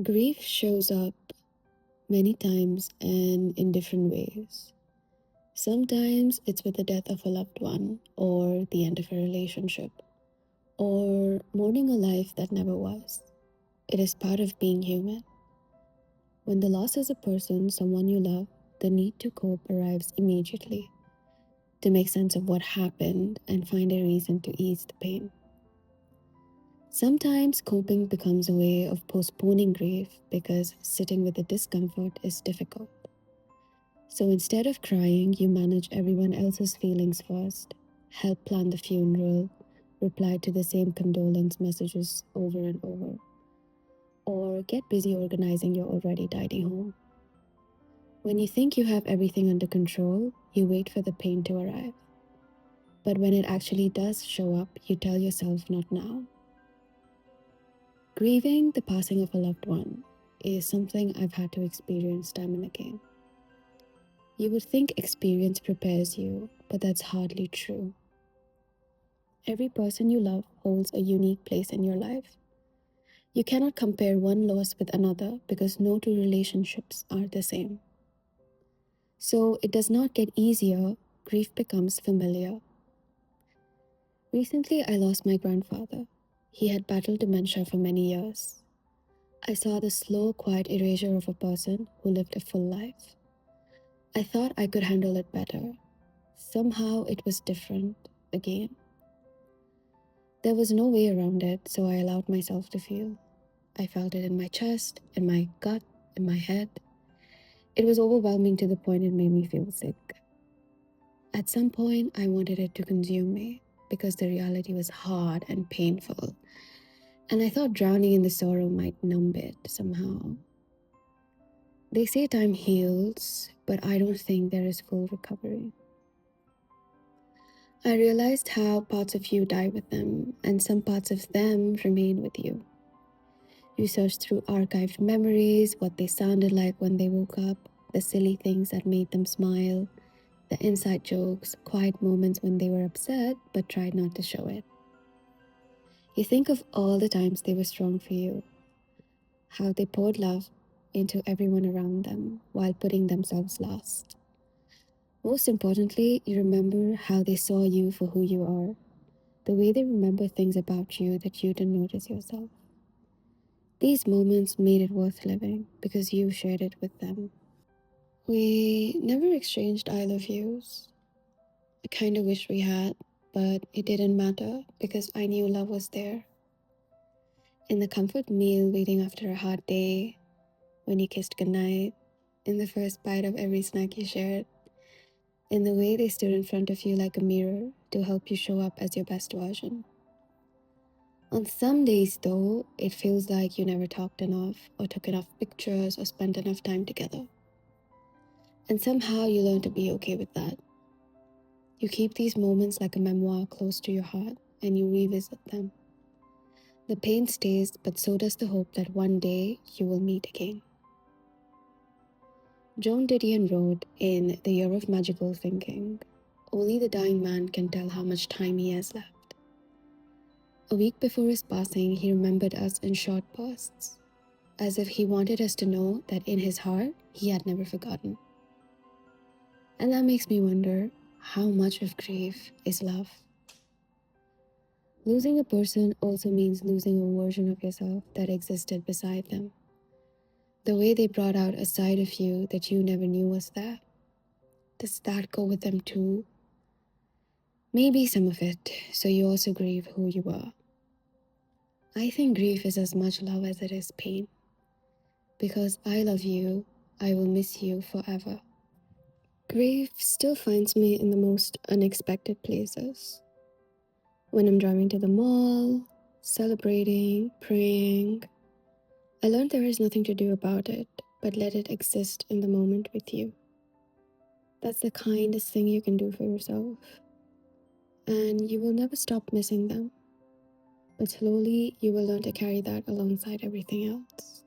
Grief shows up many times and in different ways. Sometimes it's with the death of a loved one, or the end of a relationship, or mourning a life that never was. It is part of being human. When the loss is a person, someone you love, the need to cope arrives immediately to make sense of what happened and find a reason to ease the pain. Sometimes coping becomes a way of postponing grief because sitting with the discomfort is difficult. So instead of crying, you manage everyone else's feelings first, help plan the funeral, reply to the same condolence messages over and over, or get busy organizing your already tidy home. When you think you have everything under control, you wait for the pain to arrive. But when it actually does show up, you tell yourself not now. Grieving the passing of a loved one is something I've had to experience time and again. You would think experience prepares you, but that's hardly true. Every person you love holds a unique place in your life. You cannot compare one loss with another because no two relationships are the same. So it does not get easier, grief becomes familiar. Recently, I lost my grandfather. He had battled dementia for many years. I saw the slow, quiet erasure of a person who lived a full life. I thought I could handle it better. Somehow it was different again. There was no way around it, so I allowed myself to feel. I felt it in my chest, in my gut, in my head. It was overwhelming to the point it made me feel sick. At some point, I wanted it to consume me because the reality was hard and painful, and I thought drowning in the sorrow might numb it somehow. They say time heals, but I don't think there is full recovery. I realized how parts of you die with them, and some parts of them remain with you. You search through archived memories, what they sounded like when they woke up, the silly things that made them smile, the inside jokes, quiet moments when they were upset but tried not to show it. You think of all the times they were strong for you, how they poured love into everyone around them while putting themselves last. Most importantly, you remember how they saw you for who you are, the way they remember things about you that you didn't notice yourself. These moments made it worth living because you shared it with them. We never exchanged I love yous. I kind of wish we had, but it didn't matter because I knew love was there. In the comfort meal waiting after a hard day, when you kissed goodnight, in the first bite of every snack you shared, in the way they stood in front of you like a mirror to help you show up as your best version. On some days, though, it feels like you never talked enough, or took enough pictures, or spent enough time together. And somehow you learn to be okay with that. You keep these moments like a memoir close to your heart, and you revisit them. The pain stays, but so does the hope that one day you will meet again. Joan Didion wrote in The Year of Magical Thinking, "Only the dying man can tell how much time he has left." A week before his passing, he remembered us in short bursts, as if he wanted us to know that in his heart, he had never forgotten. And that makes me wonder, how much of grief is love? Losing a person also means losing a version of yourself that existed beside them. The way they brought out a side of you that you never knew was there. Does that go with them too? Maybe some of it, so you also grieve who you were. I think grief is as much love as it is pain. Because I love you, I will miss you forever. Grief still finds me in the most unexpected places. When I'm driving to the mall, celebrating, praying, I learned there is nothing to do about it, but let it exist in the moment with you. That's the kindest thing you can do for yourself. And you will never stop missing them. But slowly, you will learn to carry that alongside everything else.